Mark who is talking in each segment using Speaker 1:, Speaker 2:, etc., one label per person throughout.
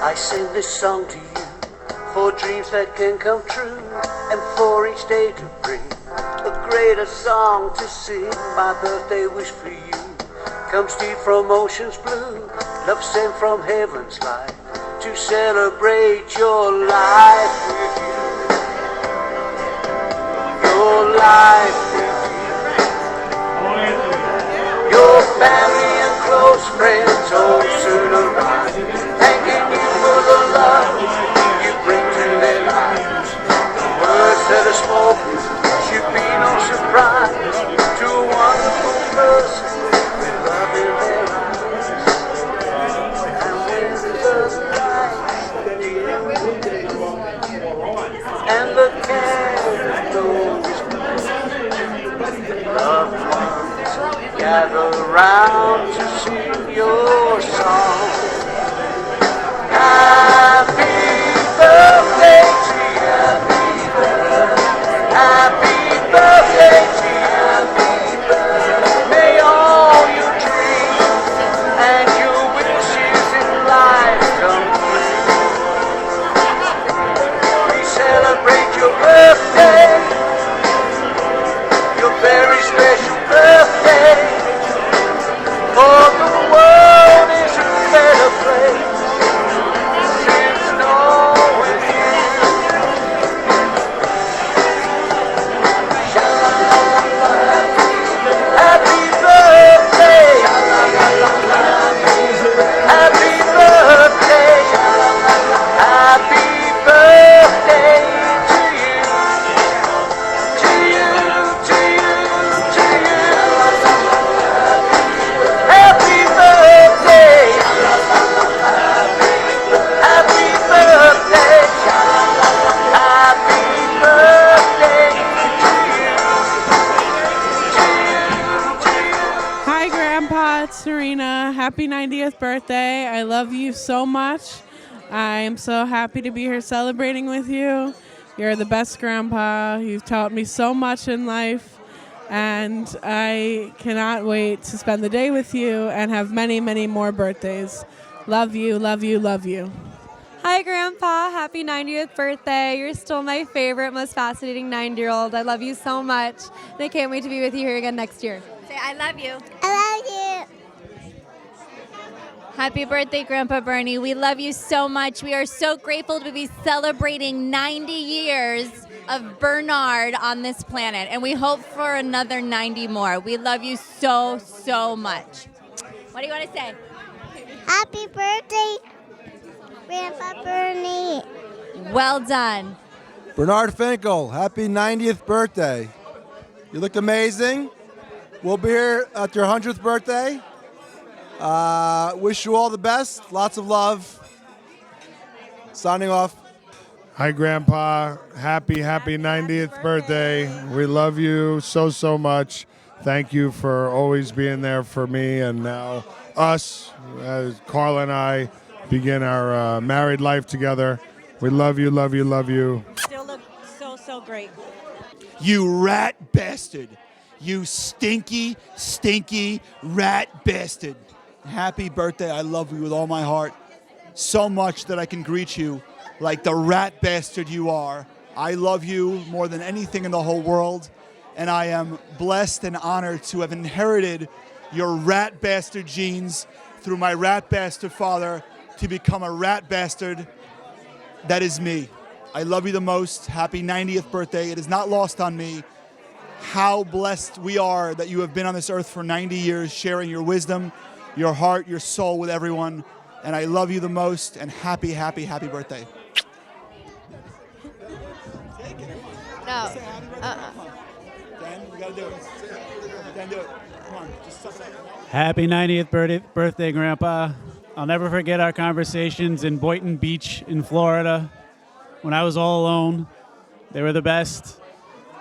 Speaker 1: I sing this song to you for dreams that can come true, and for each day to bring a greater song to sing. My birthday wish for you comes deep from ocean's blue, love sent from heaven's light to celebrate your life with you. Your life with you. Your family and close friends all soon arrive, thanking you for the love you bring to their lives. The words that are spoken should be no surprise to a wonderful person with love in their eyes. And when the lights dim and the candles burn, loved ones gather round to sing your song. Happy birthday to you. Happy birthday to you. May all your dreams and your wishes in life come true. We celebrate your birthday, your very special birthday. For the world is a better place since knowing you. Happy birthday, happy birthday, happy birthday to you, to you, to you, to you. Happy birthday, happy birthday, happy birthday to you, to you.
Speaker 2: Hi, Grandpa. It's Serena. Happy 90th birthday. I love you so much. I am so happy to be here celebrating with you. You're the best grandpa. You've taught me so much in life, and I cannot wait to spend the day with you and have many, many more birthdays. Love you, love you, love you.
Speaker 3: Hi, Grandpa. Happy 90th birthday. You're still my favorite, most fascinating 9-year-old. I love you so much, and I can't wait to be with you here again next year.
Speaker 4: Say, I love you.
Speaker 5: I love you.
Speaker 4: Happy birthday, Grandpa Bernie. We love you so much. We are so grateful to be celebrating 90 years of Bernard on this planet, and we hope for another 90 more. We love you so, so much. What do you want to say?
Speaker 5: Happy birthday, Grandpa Bernie.
Speaker 4: Well done.
Speaker 6: Bernard Finkel, happy 90th birthday. You look amazing. We'll be here at your 100th birthday. Wish you all the best. Lots of love. Signing off.
Speaker 7: Hi, Grandpa. Happy 90th birthday. We love you so, so much. Thank you for always being there for me and now us, as Carla and I begin our married life together. We love you, love you, love you.
Speaker 8: Still look so great.
Speaker 9: You rat bastard. You stinky, stinky rat bastard. Happy birthday. I love you with all my heart. So much that I can greet you like the rat bastard you are. I love you more than anything in the whole world, and I am blessed and honored to have inherited your rat bastard genes through my rat bastard father to become a rat bastard that is me. I love you the most. Happy 90th birthday. It is not lost on me how blessed we are that you have been on this earth for 90 years, sharing your wisdom, your heart, your soul with everyone. And I love you the most, and happy, happy, happy birthday.
Speaker 3: No.
Speaker 9: Dan, we gotta do it. Dan, do it. Come on, just suck it up.
Speaker 10: Happy 90th birthday, Grandpa. I'll never forget our conversations in Boynton Beach in Florida when I was all alone. They were the best.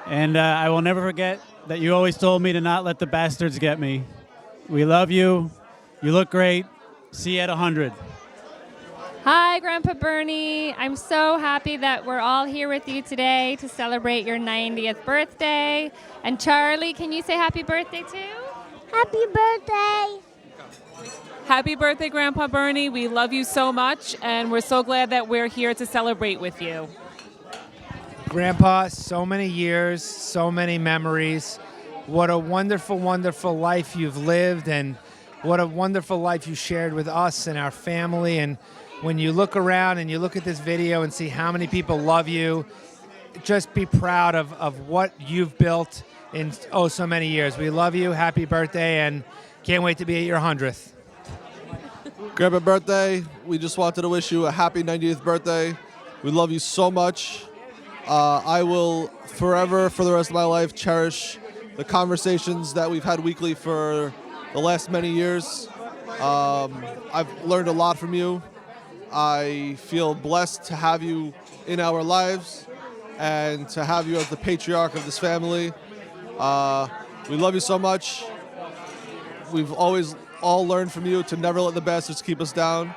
Speaker 10: And I will never forget that you always told me to not let the bastards get me. We love you. You look great. See you at 100.
Speaker 11: Hi, Grandpa Bernie. I'm so happy that we're all here with you today to celebrate your 90th birthday. And Charlie, can you say happy birthday too?
Speaker 5: Happy birthday.
Speaker 12: Happy birthday, Grandpa Bernie. We love you so much, and we're so glad that we're here to celebrate with you.
Speaker 13: Grandpa, so many years, so many memories. What a wonderful, wonderful life you've lived, and what a wonderful life you shared with us and our family. And when you look around and you look at this video and see how many people love you, just be proud of what you've built in so many years. We love you. Happy birthday, and can't wait to be at your 100th.
Speaker 14: Grandpa birthday, we just wanted to wish you a happy 90th birthday. We love you so much. I will forever, for the rest of my life, cherish the conversations that we've had weekly for the last many years. I've learned a lot from you. I feel blessed to have you in our lives and to have you as the patriarch of this family. We love you so much. We've always all learned from you to never let the bastards keep us down.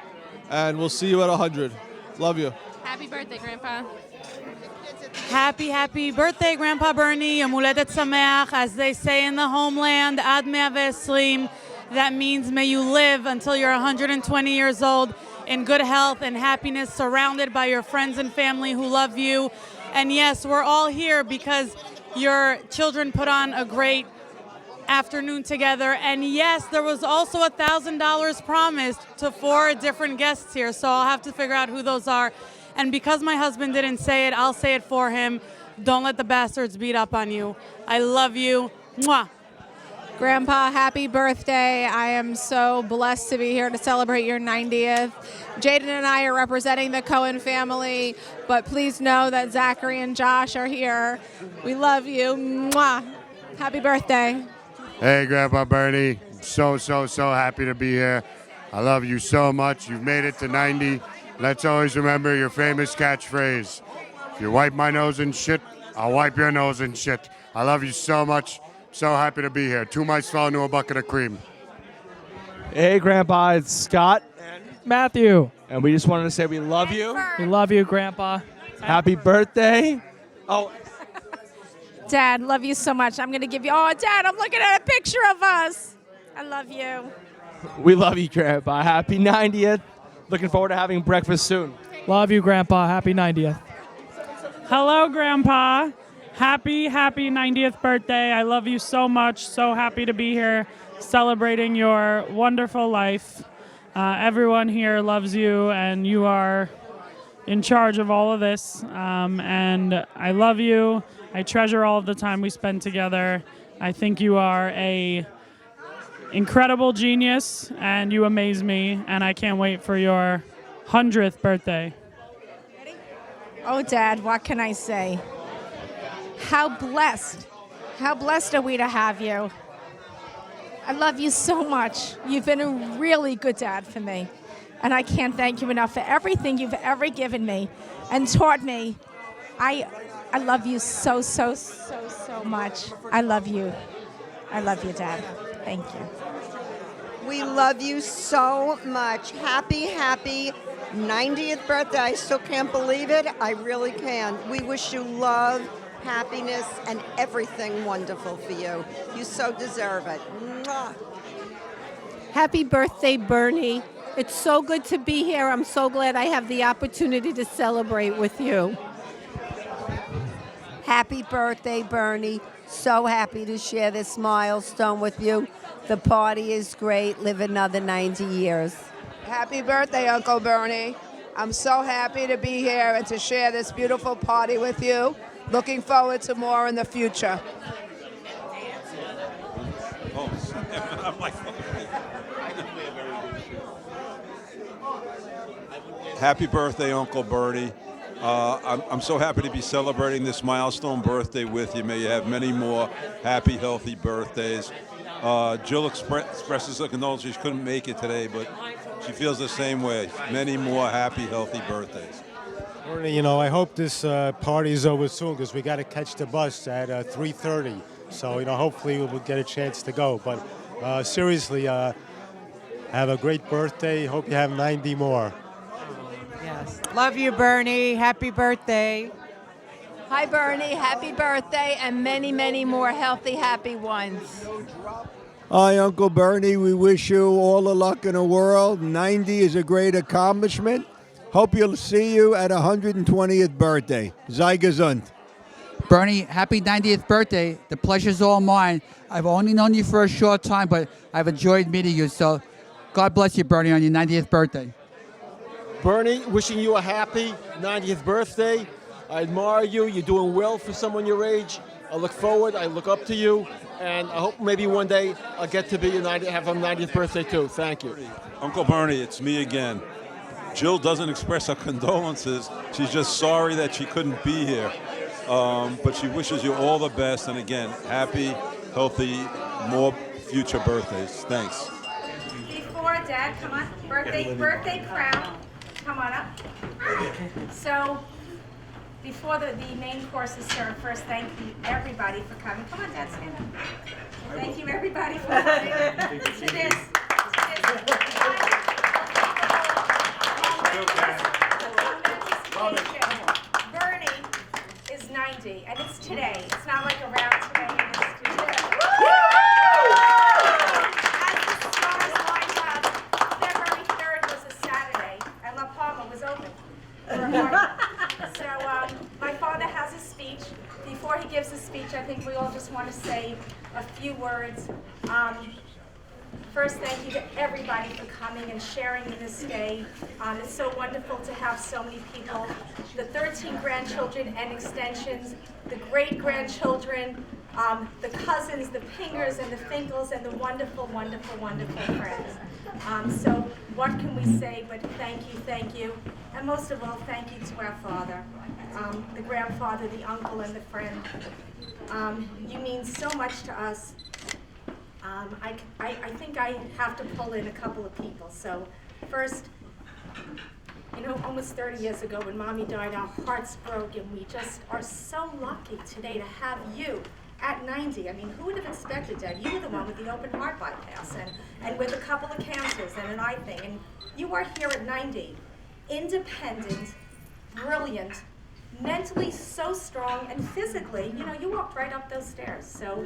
Speaker 14: And we'll see you at 100. Love you.
Speaker 15: Happy birthday, Grandpa.
Speaker 16: Happy birthday, Grandpa Bernie. Yom Huledet Sameach. As they say in the homeland, Ad 120. That means may you live until you're 120 years old in good health and happiness, surrounded by your friends and family who love you. And yes, we're all here because your children put on a great afternoon together. And yes, there was also $1,000 promised to 4 different guests here, so I'll have to figure out who those are. And because my husband didn't say it, I'll say it for him. Don't let the bastards beat up on you. I love you. Mwah.
Speaker 17: Grandpa, happy birthday. I am so blessed to be here to celebrate your 90th. Jaden and I are representing the Cohen family, but please know that Zachary and Josh are here. We love you. Mwah. Happy birthday.
Speaker 7: Hey, Grandpa Bernie. So happy to be here. I love you so much. You've made it to 90. Let's always remember your famous catchphrase. If you wipe my nose in shit, I'll wipe your nose in shit. I love you so much. So happy to be here. 2 mice fell into a bucket of cream.
Speaker 18: Hey, Grandpa, it's Scott and Matthew. And we just wanted to say we love you. We love you, Grandpa. Happy birthday. Oh,
Speaker 17: Dad, love you so much. I'm going to give you, oh, Dad, I'm looking at a picture of us. I love you.
Speaker 18: we love you, Grandpa. Happy 90th. Looking forward to having breakfast soon.
Speaker 19: Love you, Grandpa. Happy 90th.
Speaker 2: Hello, Grandpa. Happy 90th birthday. I love you so much. So happy to be here celebrating your wonderful life. Everyone here loves you, and you are in charge of all of this. And I love you. I treasure all of the time we spend together. I think you are a incredible genius, and you amaze me, and I can't wait for your 100th birthday.
Speaker 17: Oh, Dad, what can I say? How blessed are we to have you. I love you so much. You've been a really good dad for me, and I can't thank you enough for everything you've ever given me and taught me. I love you so much. I love you. I love you, Dad. Thank you.
Speaker 20: We love you so much. Happy 90th birthday. I still can't believe it. I really can. We wish you love, happiness, and everything wonderful for you. You so deserve it. Mwah.
Speaker 21: Happy birthday, Bernie. It's so good to be here. I'm so glad I have the opportunity to celebrate with you.
Speaker 22: Happy birthday, Bernie. So happy to share this milestone with you. The party is great. Live another 90 years.
Speaker 23: Happy birthday, Uncle Bernie. I'm so happy to be here and to share this beautiful party with you. Looking forward to more in the future.
Speaker 24: Happy birthday, Uncle Bernie. I'm so happy to be celebrating this milestone birthday with you. May you have many more happy, healthy birthdays. Jill expresses her condolences. She couldn't make it today, but she feels the same way. Many more happy, healthy birthdays.
Speaker 25: Bernie, you know, I hope this party is over soon because we got to catch the bus at 3:30. So, you know, hopefully we'll get a chance to go. But seriously, have a great birthday. Hope you have 90 more.
Speaker 26: Yes. Love you, Bernie. Happy birthday.
Speaker 17: Hi, Bernie. Happy birthday and many more healthy, happy ones.
Speaker 1: Hi, Uncle Bernie. We wish you all the luck in the world. 90 is a great accomplishment. Hope you'll see you at 120th birthday. Sei gesund.
Speaker 3: Bernie, happy 90th birthday. The pleasure's all mine. I've only known you for a short time, but I've enjoyed meeting you. So God bless you, Bernie, on your 90th birthday.
Speaker 18: Bernie, wishing you a happy 90th birthday. I admire you. You're doing well for someone your age. I look forward. I look up to you. And I hope maybe one day I'll get to be have a 90th birthday too. Thank you.
Speaker 24: Uncle Bernie, it's me again. Jill doesn't express her condolences. She's just sorry that she couldn't be here. But she wishes you all the best. And again, happy, healthy, more future birthdays. Thanks.
Speaker 4: Before Dad, come on, birthday crown. Come on up. So, before the main course is served, first thank you everybody for coming. Come on, Dad, stand up. Thank you everybody for coming to this. Bernie is 90, and it's today. It's not like around today. It's today. As the stars lined up, February 3rd was a Saturday, and La Palma was open for a party. So my father has a speech. Before he gives his speech, I think we all just want to say a few words. First, thank you to everybody for coming and sharing in this day. It's so wonderful to have so many people. The 13 grandchildren and extensions, the great-grandchildren, the cousins, the Pingers and the Finkels, and the wonderful, wonderful, wonderful friends. So what can we say but thank you. And most of all, thank you to our father, the grandfather, the uncle, and the friend. You mean so much to us. I think I have to pull in a couple of people. So first, almost 30 years ago when Mommy died, our hearts broke, and we just are so lucky today to have you at 90. I mean, who would have expected that? You were the one with the open heart bypass and with a couple of cancers and an eye thing, and you are here at 90, independent, brilliant, mentally so strong, and physically, you walked right up those stairs. So, but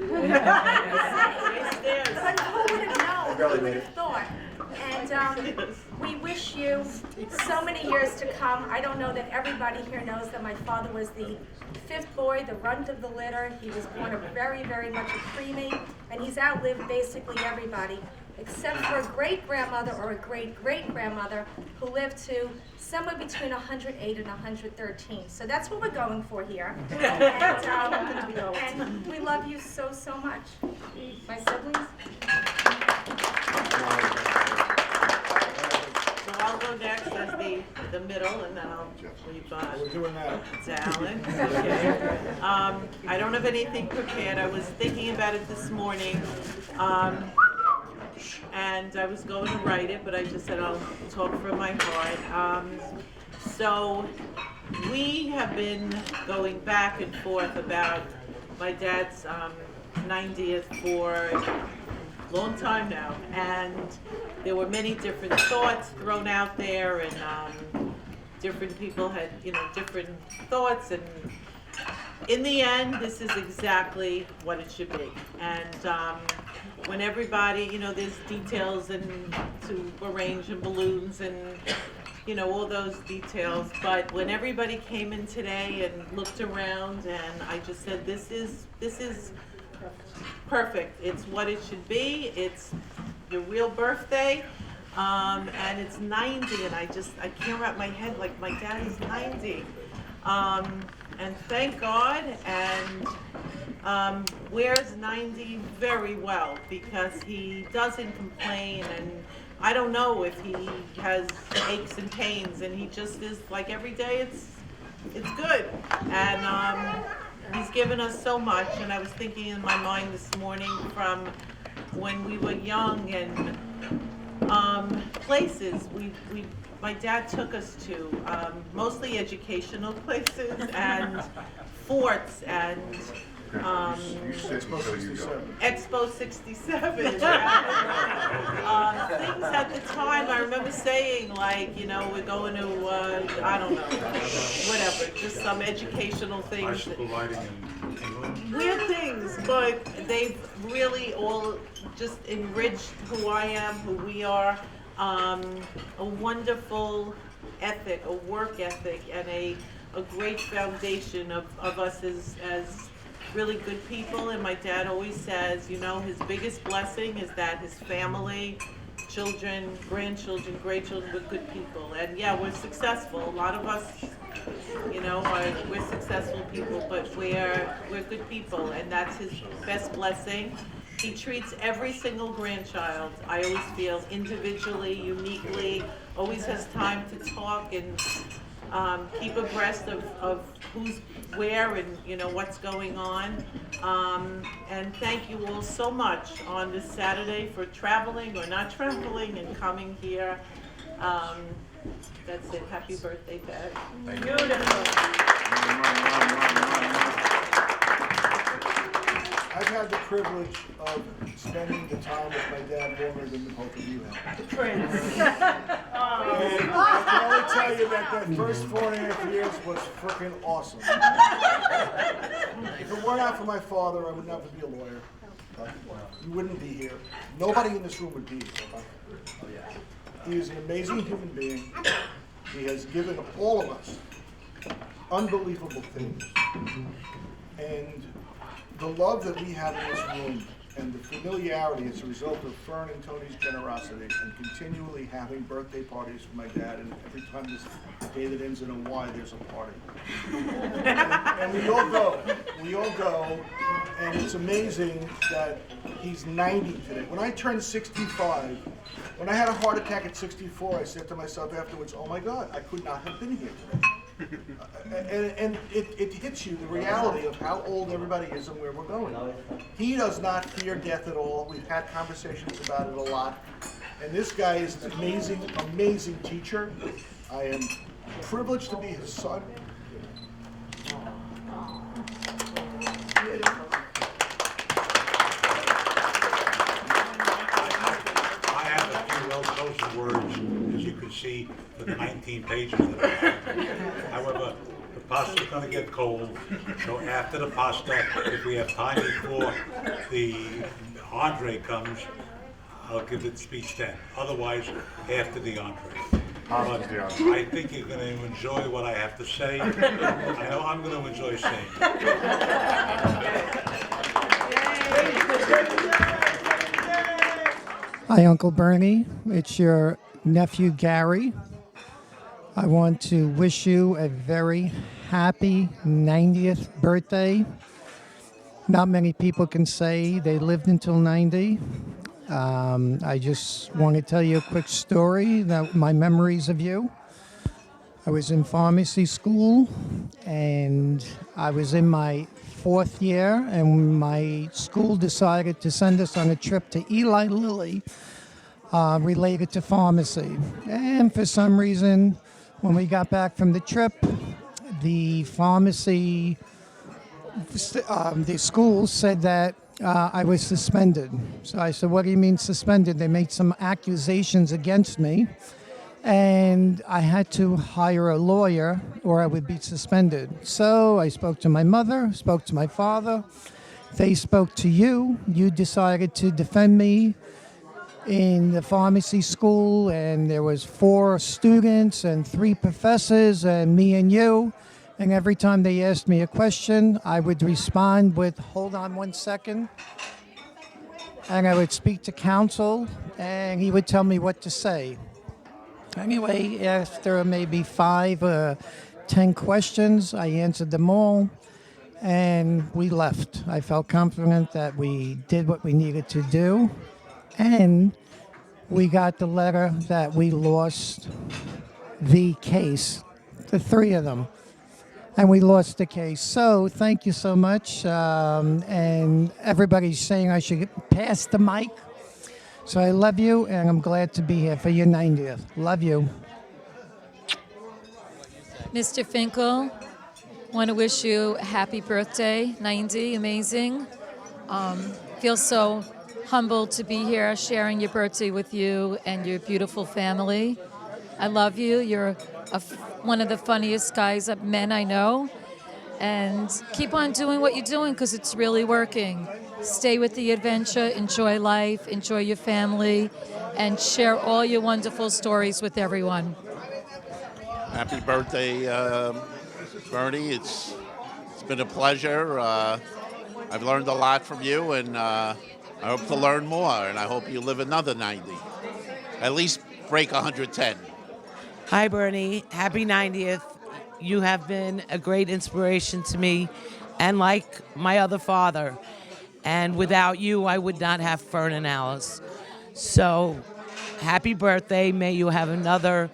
Speaker 4: who would have known? Who would have thought? And we wish you so many years to come. I don't know that everybody here knows that my father was the fifth boy, the runt of the litter. He was born very, very much a preemie, and he's outlived basically everybody, except for a great-grandmother or a great-great-grandmother who lived to somewhere between 108 and 113. So that's what we're going for here. And we love you so, so much. My siblings?
Speaker 6: So I'll go next as the middle, and then I'll leave to Alan. Okay. I don't have anything prepared. I was thinking about it this morning. And I was going to write it, but I just said I'll talk from my heart. So we have been going back and forth about my dad's 90th for a long time now, and there were many different thoughts thrown out there, and different people had different thoughts, and in the end, this is exactly what it should be. And when everybody, there's details and to arrange and balloons and, all those details. But when everybody came in today and looked around, and I just said, this is perfect. It's what it should be. It's your real birthday. And it's 90, and I can't wrap my head, like my dad is 90. And thank God, and wears 90 very well, because he doesn't complain, and I don't know if he has aches and pains, and he just is like every day it's good. And he's given us so much, and I was thinking in my mind this morning from when we were young, and places my dad took us to, mostly educational places and forts and Expo 67. Things at the time, I remember saying, like, we're going to, I don't know, whatever, just some educational things.
Speaker 8: Bicycle riding in England?
Speaker 6: Weird things, but they've really all just enriched who I am, who we are. A wonderful ethic, a work ethic, and a great foundation of us as really good people. And my dad always says, you know, his biggest blessing is that his family, children, grandchildren, great children were good people. And yeah, we're successful. A lot of us, you know, we're successful people, but we're good people, and that's his best blessing. He treats every single grandchild, I always feel, individually, uniquely, always has time to talk and keep abreast of who's where and, you know, what's going on. And thank you all so much on this Saturday for traveling or not traveling and coming here. That's it. Happy birthday, Dad. Beautiful.
Speaker 5: I've had the privilege of spending the time with my dad longer than the both of you have.
Speaker 6: The Prince.
Speaker 5: And I can only tell you that first 4.5 years was freaking awesome. If it weren't out for my father, I would never be a lawyer. You wouldn't be here. Nobody in this room would be here. He is an amazing human being. He has given all of us unbelievable things. And the love that we have in this room and the familiarity as a result of Fern and Tony's generosity and continually having birthday parties for my dad, and every time this day that ends in a Y, there's a party. And we all go, and it's amazing that he's 90 today. When I turned 65, when I had a heart attack at 64, I said to myself afterwards, oh my God, I could not have been here today. And it hits you, the reality of how old everybody is and where we're going. He does not fear death at all. We've had conversations about it a lot. And this guy is an amazing, amazing teacher. I am privileged to be his son.
Speaker 8: I have a few well-chosen words, as you can see, for the 19 pages that I have. However, the pasta's going to get cold, so after the pasta, if we have time before the entree comes, I'll give the speech then. Otherwise, after the entree. I think you're going to enjoy what I have to say. I know I'm going to enjoy saying it.
Speaker 9: Hi, Uncle Bernie. It's your nephew, Gary. I want to wish you a very happy 90th birthday. Not many people can say they lived until 90. I just want to tell you a quick story, my memories of you. I was in pharmacy school, and I was in my 4th year, and my school decided to send us on a trip to Eli Lilly related to pharmacy. And for some reason, when we got back from the trip, the pharmacy, the school said that I was suspended. So I said, what do you mean suspended? They made some accusations against me, and I had to hire a lawyer or I would be suspended. So I spoke to my mother, spoke to my father. They spoke to you. You decided to defend me in the pharmacy school, and there was 4 students and 3 professors and me and you. And every time they asked me a question, I would respond with, hold on one second. And I would speak to counsel, and he would tell me what to say. Anyway, after maybe 5 or 10 questions, I answered them all, and we left. I felt confident that we did what we needed to do, and we got the letter that we lost the case, the 3 of them. And we lost the case. So thank you so much. And everybody's saying I should pass the mic. So I love you, and I'm glad to be here for your 90th. Love you.
Speaker 10: Mr. Finkel, want to wish you a happy birthday, 90, amazing. Feel so humbled to be here sharing your birthday with you and your beautiful family. I love you. You're one of the funniest men I know. And keep on doing what you're doing because it's really working. Stay with the adventure, enjoy life, enjoy your family, and share all your wonderful stories with everyone.
Speaker 11: Happy birthday, Bernie. It's been a pleasure. I've learned a lot from you, and I hope to learn more, and I hope you live another 90. At least break 110.
Speaker 12: Hi, Bernie. Happy 90th. You have been a great inspiration to me, and like my other father. And without you, I would not have Fern and Alice. So, happy birthday. May you have another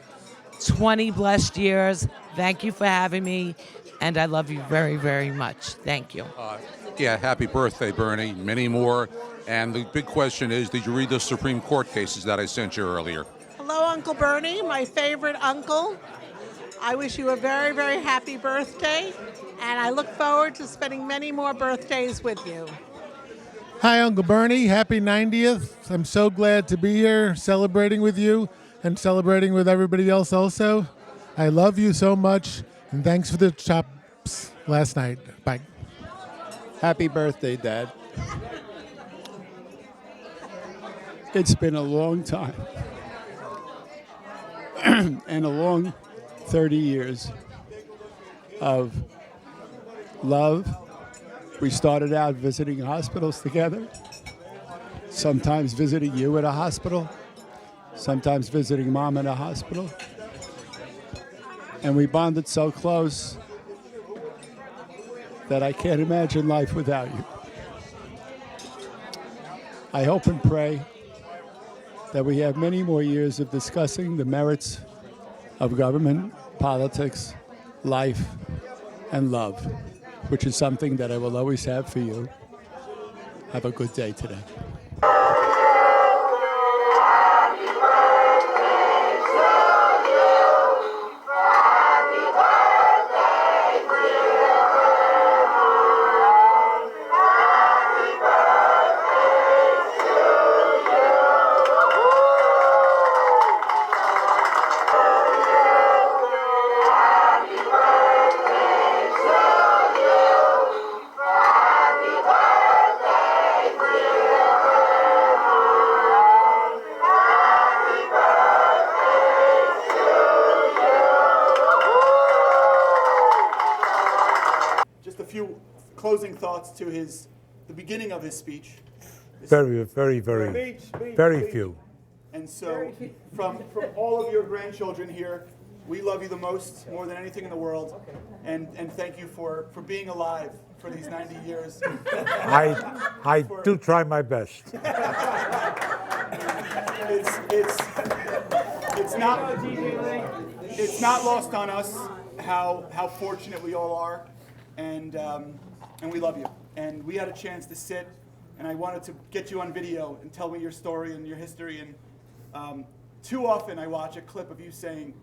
Speaker 12: 20 blessed years. Thank you for having me, and I love you very, very much. Thank you.
Speaker 13: Yeah, happy birthday, Bernie. Many more. And the big question is, did you read the Supreme Court cases that I sent you earlier?
Speaker 14: Hello, Uncle Bernie, my favorite uncle. I wish you a very, very happy birthday, and I look forward to spending many more birthdays with you.
Speaker 7: Hi, Uncle Bernie. Happy 90th. I'm so glad to be here celebrating with you and celebrating with everybody else also. I love you so much, and thanks for the chops last night. Bye.
Speaker 1: Happy birthday, Dad. It's been a long time and a long 30 years of love. We started out visiting hospitals together, sometimes visiting you at a hospital, sometimes visiting Mom in a hospital. And we bonded so close that I can't imagine life without you. I hope and pray that we have many more years of discussing the merits of government, politics, life, and love, which is something that I will always have for you. Have a good day today.
Speaker 15: Just a few closing thoughts to the beginning of his speech.
Speaker 16: Very few.
Speaker 15: And so, from all of your grandchildren here, we love you the most, more than anything in the world, and thank you for being alive for these 90 years.
Speaker 16: I do try my best.
Speaker 15: It's not lost on us how fortunate we all are, and we love you. And we had a chance to sit, and I wanted to get you on video and tell me your story and your history. And too often I watch a clip of you saying,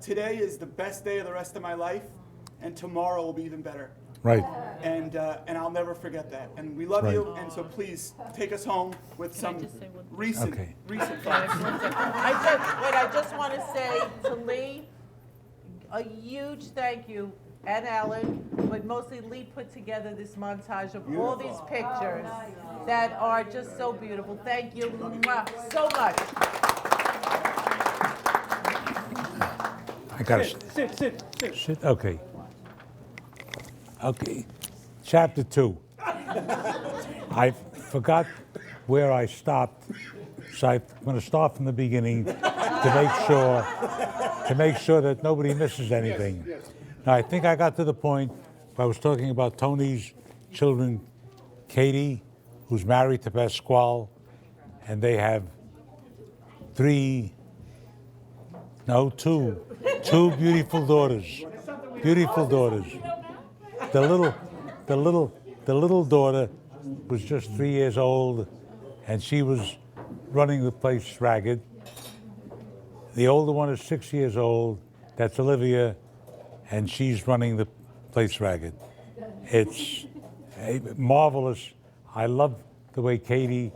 Speaker 15: "Today is the best day of the rest of my life, and tomorrow will be even better."
Speaker 16: Right.
Speaker 15: And I'll never forget that. And we love
Speaker 16: Right.
Speaker 15: you. And so please take us home with some recent thoughts.
Speaker 6: I just want to say to Lee, a huge thank you, and Alan, but mostly Lee put together this montage of all these pictures that are just so beautiful. Thank you so much.
Speaker 16: I gotta
Speaker 15: Sit.
Speaker 16: Okay. Chapter 2. I forgot where I stopped, so I'm going to start from the beginning to make sure that nobody misses anything. Now, I think I got to the point where I was talking about Tony's children, Katie, who's married to Pasquale, and they have two beautiful daughters. Beautiful daughters. The little daughter was just 3 years old, and she was running the place ragged. The older one is 6 years old. That's Olivia, and she's running the place ragged. It's marvelous. I love the way Katie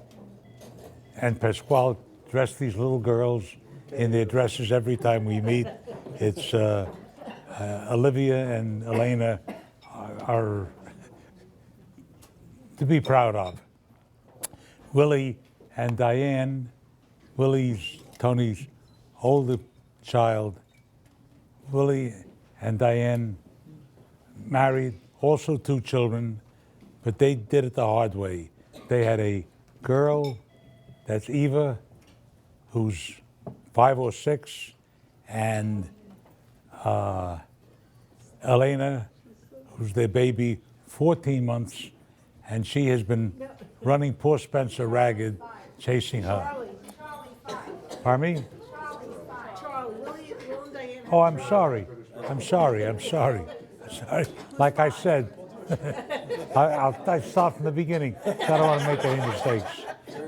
Speaker 16: and Pasquale dress these little girls in their dresses every time we meet. It's Olivia and Elena are to be proud of. Willie and Diane, Tony's older child. Willie and Diane married, also 2 children, but they did it the hard way. They had a girl, that's Eva, who's 5 or 6, and Elena, who's their baby, 14 months, and she has been running poor Spencer ragged, chasing her. Pardon me? Oh, I'm sorry. Like I said, I start from the beginning, so I don't want to make any mistakes.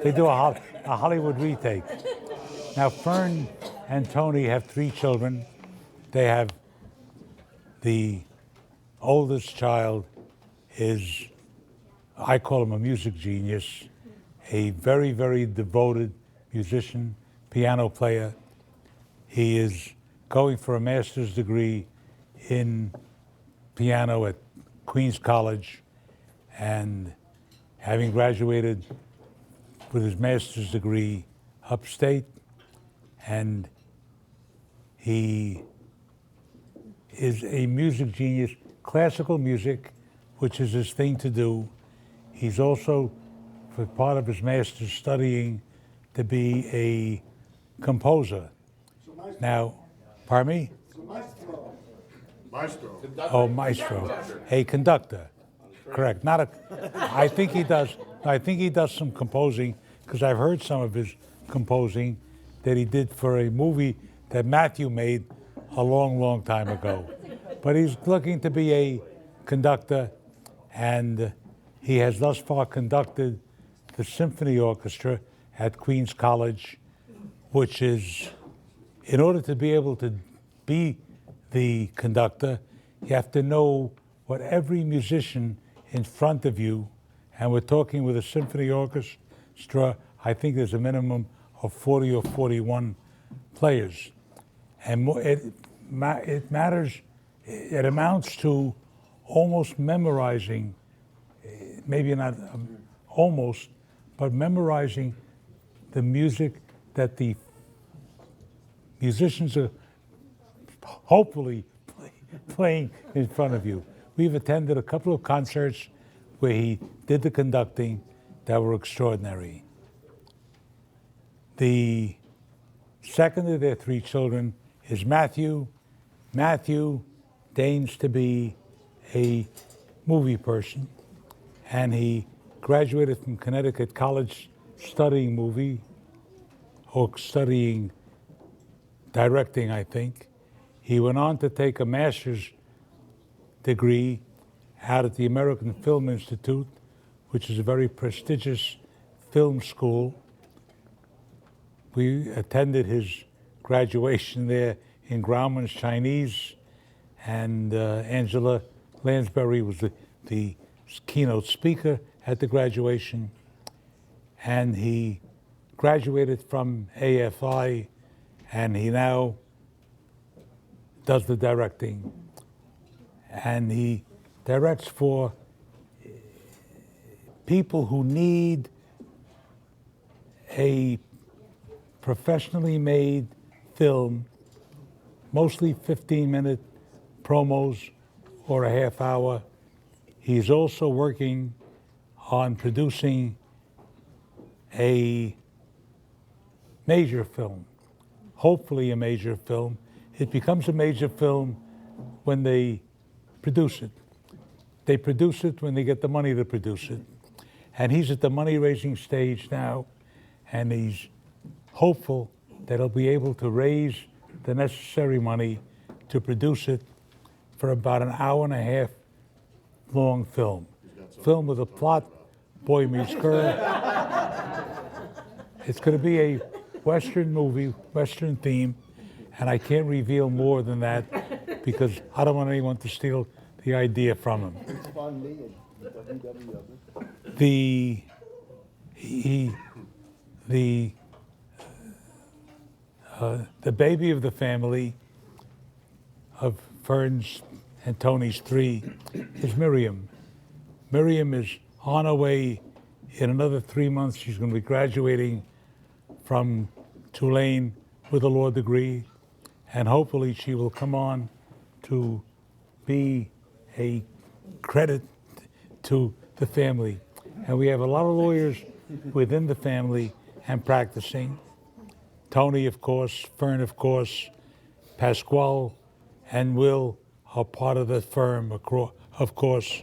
Speaker 16: They do a Hollywood retake. Now, Fern and Tony have 3 children. They have the oldest child is, I call him a music genius, a very, very devoted musician, piano player. He is going for a master's degree in piano at Queens College, and having graduated with his master's degree upstate, and he is a music genius, classical music, which is his thing to do. He's also, for part of his master's, studying to be a composer. Now, pardon me?
Speaker 7: Maestro.
Speaker 16: Oh, maestro. A conductor. Correct. Not a. I think he does. I think he does some composing, because I've heard some of his composing that he did for a movie that Matthew made a long, long time ago. But he's looking to be a conductor, and he has thus far conducted the symphony orchestra at Queens College, which is, in order to be able to be the conductor, you have to know what every musician in front of you, and we're talking with a symphony orchestra, I think there's a minimum of 40 or 41 players. And it matters, it amounts to almost memorizing, maybe not almost, but memorizing the music that the musicians are hopefully playing in front of you. We've attended a couple of concerts where he did the conducting that were extraordinary. The second of their 3 children is Matthew. Matthew deigns to be a movie person, and he graduated from Connecticut College studying movie, or studying directing, I think. He went on to take a master's degree out at the American Film Institute, which is a very prestigious film school. We attended his graduation there in Grauman's Chinese, and Angela Lansbury was the keynote speaker at the graduation. And he graduated from AFI, and he now does the directing. And he directs for people who need a professionally made film, mostly 15-minute promos or a half hour. He's also working on producing a major film, hopefully a major film. It becomes a major film when they produce it. They produce it when they get the money to produce it. And he's at the money-raising stage now, and he's hopeful that he'll be able to raise the necessary money to produce it for about an hour-and-a-half long film. Film with a plot, boy meets girl. It's going to be a Western movie, Western theme, and I can't reveal more than that because I don't want anyone to steal the idea from him. The baby of the family, of Fern's and Tony's 3, is Miriam. Miriam is on her way. In another 3 months, she's going to be graduating from Tulane with a law degree, and hopefully she will come on to be a credit to the family. And we have a lot of lawyers within the family and practicing. Tony, of course, Fern, of course, Pasquale and Will are part of the firm, of course.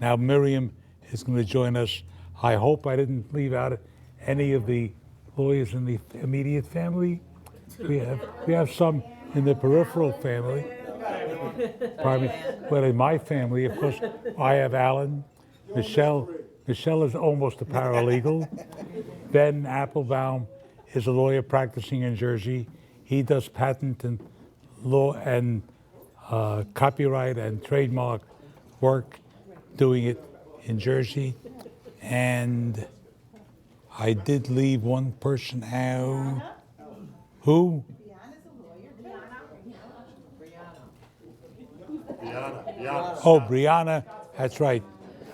Speaker 16: Now Miriam is going to join us. I hope I didn't leave out any of the lawyers in the immediate family. We have some in the peripheral family. Pardon me. But in my family, of course, I have Alan. Michelle is almost a paralegal. Ben Applebaum is a lawyer practicing in Jersey. He does patent and law and copyright and trademark work, doing it in Jersey. And I did leave one person out. Who? Oh, Brianna, that's right.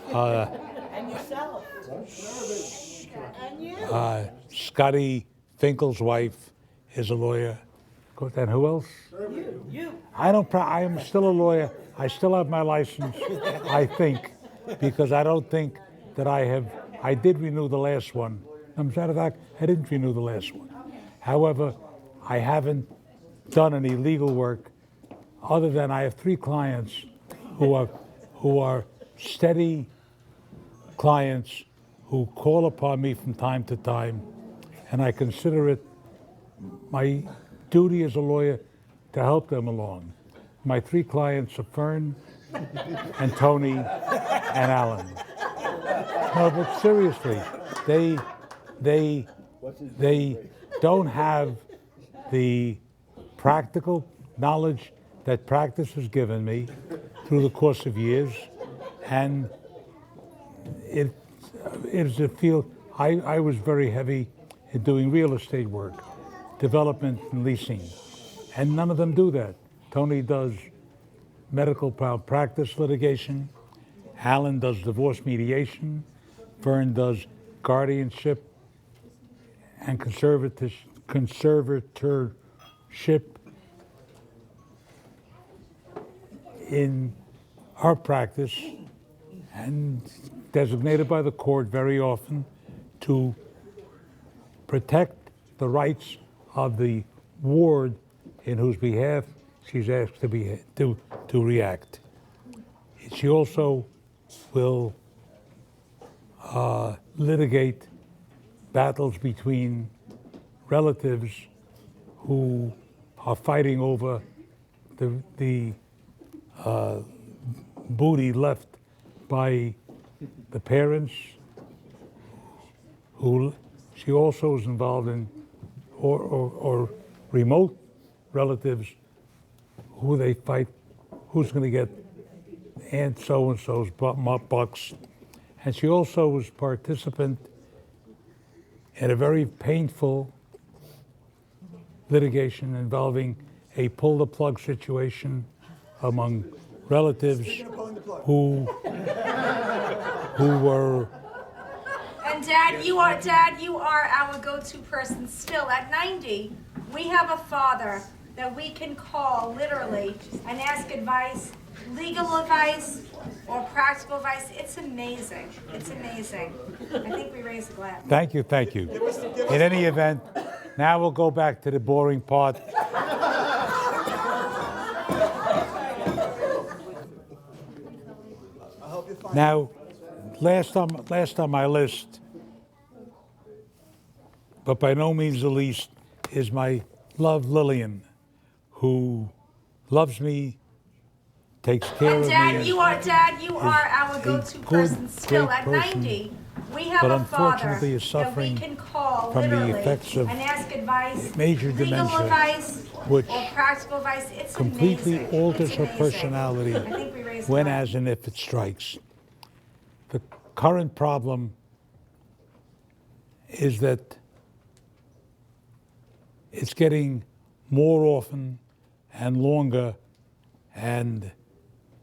Speaker 6: And yourself. And you.
Speaker 16: Scotty Finkel's wife is a lawyer. And who else?
Speaker 6: You.
Speaker 16: I am still a lawyer. I still have my license, I think, because I don't think that I did renew the last one. As a matter of fact, I didn't renew the last one. However, I haven't done any legal work other than I have 3 clients who are steady clients who call upon me from time to time, and I consider it my duty as a lawyer to help them along. My 3 clients are Fern and Tony and Alan. No, but seriously, they don't have the practical knowledge that practice has given me through the course of years, and it is a field. I was very heavy in doing real estate work, development and leasing, and none of them do that. Tony does medical malpractice litigation, Alan does divorce mediation, Fern does guardianship and conservatorship in our practice, and designated by the court very often to protect the rights of the ward in whose behalf she's asked to react. She also will litigate battles between relatives who are fighting over the booty left by the parents. Who she also is involved in, or remote relatives who they fight, who's going to get Aunt so-and-so's bucks. And she also was participant in a very painful litigation involving a pull-the-plug situation among relatives who were.
Speaker 4: And Dad, you are our go-to person still. At 90, we have a father that we can call literally and ask advice, legal advice, or practical advice. It's amazing. It's amazing. I think we raised a glass.
Speaker 16: Thank you. In any event, now we'll go back to the boring part. Now, last on my list, but by no means the least, is my love Lillian, who loves me, takes care of me.
Speaker 4: And Dad, you are our go-to person still. At 90, we have a father
Speaker 16: is
Speaker 4: that we can call literally and ask advice,
Speaker 16: major
Speaker 4: legal
Speaker 16: dementia,
Speaker 4: advice,
Speaker 16: which
Speaker 4: or practical advice. It's
Speaker 16: completely
Speaker 4: amazing.
Speaker 16: alters
Speaker 4: It's
Speaker 16: her
Speaker 4: amazing.
Speaker 16: personality
Speaker 4: I think we raised
Speaker 16: when,
Speaker 4: a
Speaker 16: as, and if it strikes. The current problem is that it's getting more often and longer, and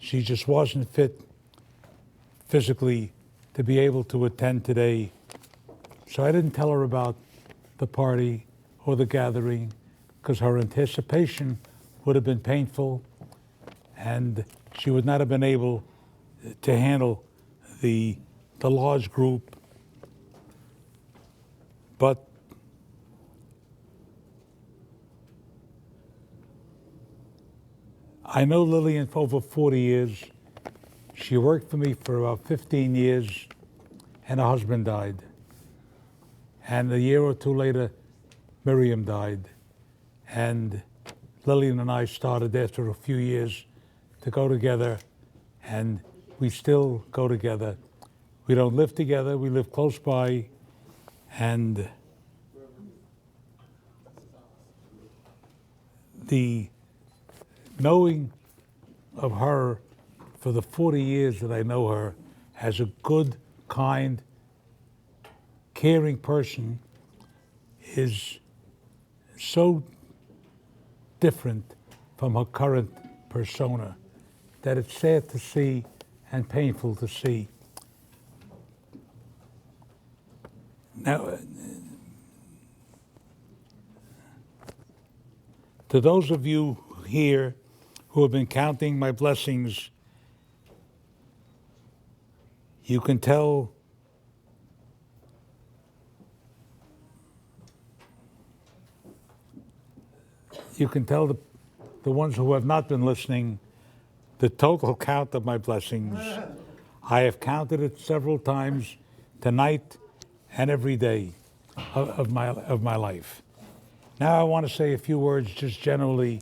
Speaker 16: she just wasn't fit physically to be able to attend today. So I didn't tell her about the party or the gathering because her anticipation would have been painful and she would not have been able to handle the large group. But I know Lillian for over 40 years. She worked for me for about 15 years, and her husband died. And a year or two later, Miriam died. And Lillian and I started after a few years to go together, and we still go together. We don't live together, we live close by, and the knowing of her for the 40 years that I know her as a good, kind, caring person is so different from her current persona that it's sad to see and painful to see. Now, to those of you here who have been counting my blessings, you can tell the ones who have not been listening the total count of my blessings. I have counted it several times tonight and every day of my life. Now I want to say a few words just generally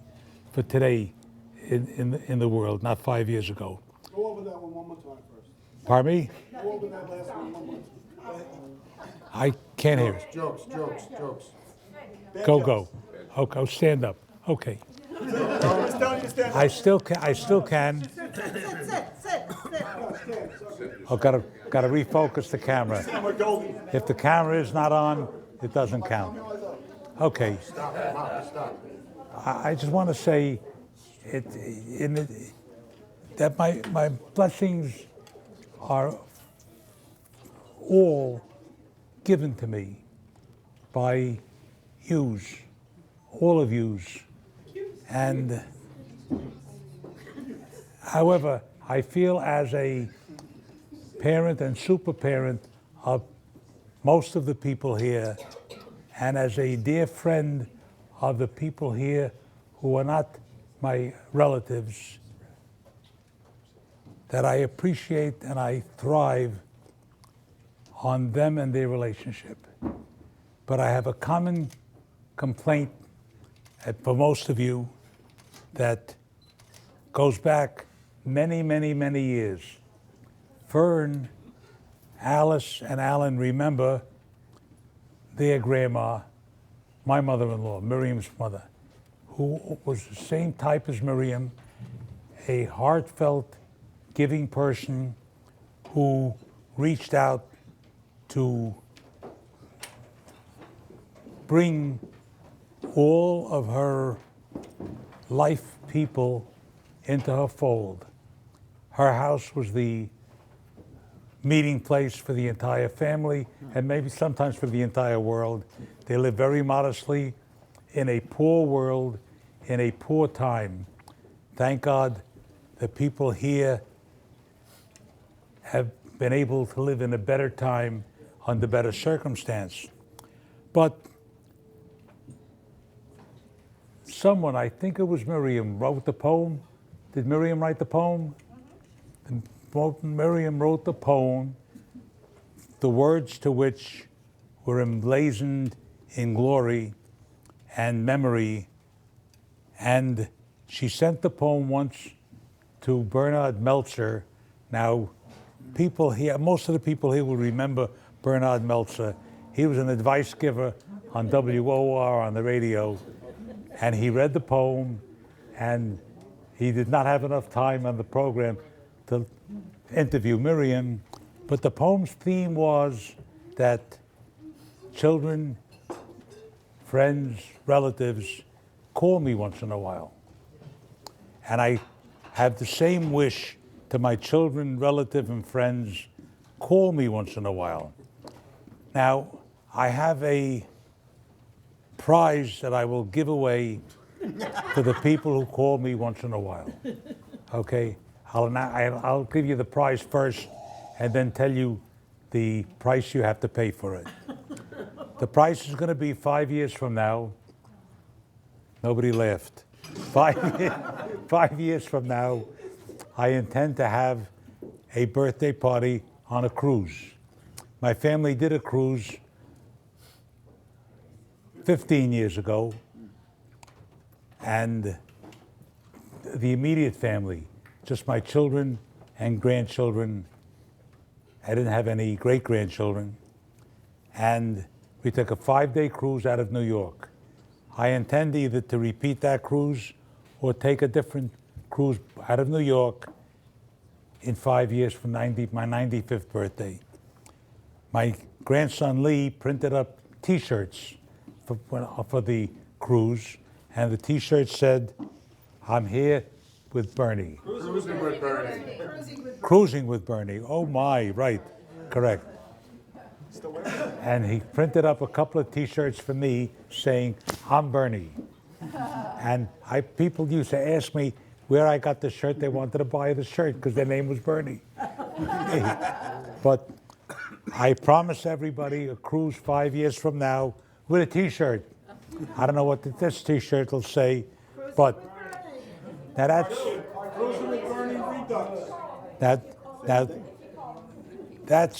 Speaker 16: for today in the world, not 5 years ago.
Speaker 5: Go over that one more time first.
Speaker 16: Pardon me?
Speaker 5: Go over that last one more time.
Speaker 16: I can't hear.
Speaker 5: Jokes.
Speaker 16: Go. Okay, stand up. Okay. I still can.
Speaker 5: Sit.
Speaker 16: Oh, gotta refocus the camera. If the camera is not on, it doesn't count. Okay.
Speaker 5: Stop.
Speaker 16: I just want to say that my blessings are all given to me by yous, all of yous. And however, I feel as a parent and super parent of most of the people here, and as a dear friend of the people here who are not my relatives, that I appreciate and I thrive on them and their relationship. But I have a common complaint for most of you that goes back many, many, many years. Fern, Alice, and Alan remember their grandma, my mother-in-law, Miriam's mother, who was the same type as Miriam, a heartfelt, giving person who reached out to bring all of her life people into her fold. Her house was the meeting place for the entire family and maybe sometimes for the entire world. They lived very modestly in a poor world, in a poor time. Thank God the people here have been able to live in a better time under better circumstance. But someone, I think it was Miriam, wrote the poem. Did Miriam write the poem? Miriam wrote the poem, the words to which were emblazoned in glory and memory. And she sent the poem once to Bernard Meltzer. Now, people here, most of the people here will remember Bernard Meltzer. He was an advice giver on WOR on the radio. And he read the poem, and he did not have enough time on the program to interview Miriam, but the poem's theme was that children, friends, relatives call me once in a while. And I have the same wish to my children, relatives, and friends. Call me once in a while. Now, I have a prize that I will give away to the people who call me once in a while. Okay? I'll give you the prize first and then tell you the price you have to pay for it. The price is going to be 5 years from now. Nobody laughed. 5 years from now, I intend to have a birthday party on a cruise. My family did a cruise 15 years ago, and the immediate family, just my children and grandchildren. I didn't have any great-grandchildren. And we took a 5-day cruise out of New York. I intend either to repeat that cruise or take a different cruise out of New York in 5 years for my 95th birthday. My grandson Lee printed up T-shirts for the cruise, and the T-shirt said, "I'm here with Bernie."
Speaker 7: Cruising with Bernie.
Speaker 16: Cruising with Bernie. Oh my, right, correct. And he printed up a couple of T-shirts for me saying, "I'm Bernie." And people used to ask me where I got the shirt. They wanted to buy the shirt because their name was Bernie. But I promise everybody a cruise 5 years from now with a T-shirt. I don't know what this T-shirt will say, but now that's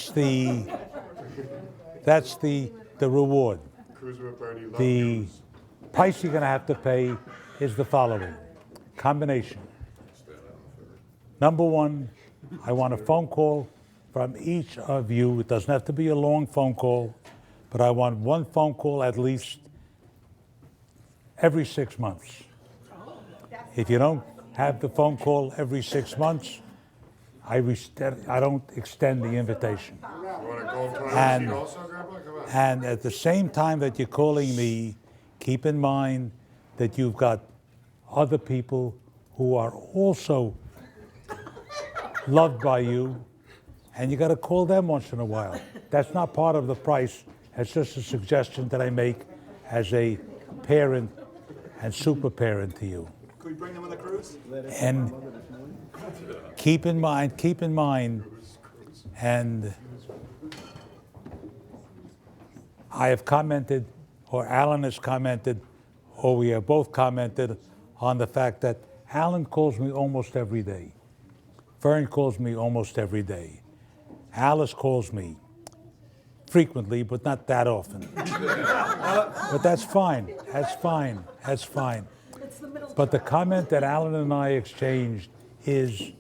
Speaker 16: the reward. The price you're going to have to pay is the following combination. Number one, I want a phone call from each of you. It doesn't have to be a long phone call, but I want one phone call at least every 6 months. If you don't have the phone call every 6 months, I don't extend the invitation. And at the same time that you're calling me, keep in mind that you've got other people who are also loved by you, and you got to call them once in a while. That's not part of the price. That's just a suggestion that I make as a parent and super parent to you.
Speaker 15: Can we bring them on the cruise?
Speaker 16: And keep in mind, and I have commented, or Alan has commented, or we have both commented on the fact that Alan calls me almost every day. Fern calls me almost every day. Alice calls me frequently, but not that often. But that's fine. That's fine. That's fine. But the comment that Alan and I exchanged is,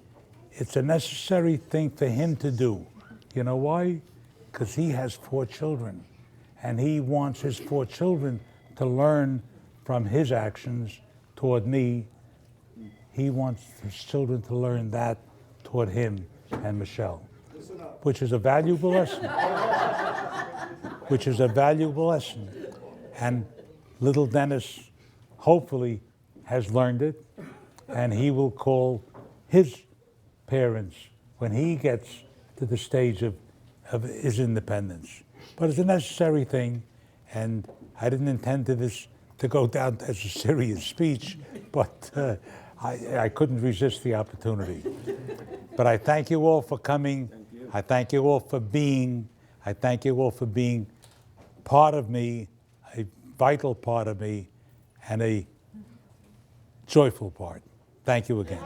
Speaker 16: it's a necessary thing for him to do. You know why? Because he has 4 children, and he wants his 4 children to learn from his actions toward me. He wants his children to learn that toward him and Michelle, which is a valuable lesson. Which is a valuable lesson. And little Dennis hopefully has learned it, and he will call his parents when he gets to the stage of his independence. But it's a necessary thing, and I didn't intend to go down as a serious speech, but I couldn't resist the opportunity. But I thank you all for coming. I thank you all for being. I thank you all for being part of me, a vital part of me, and a joyful part. Thank you again.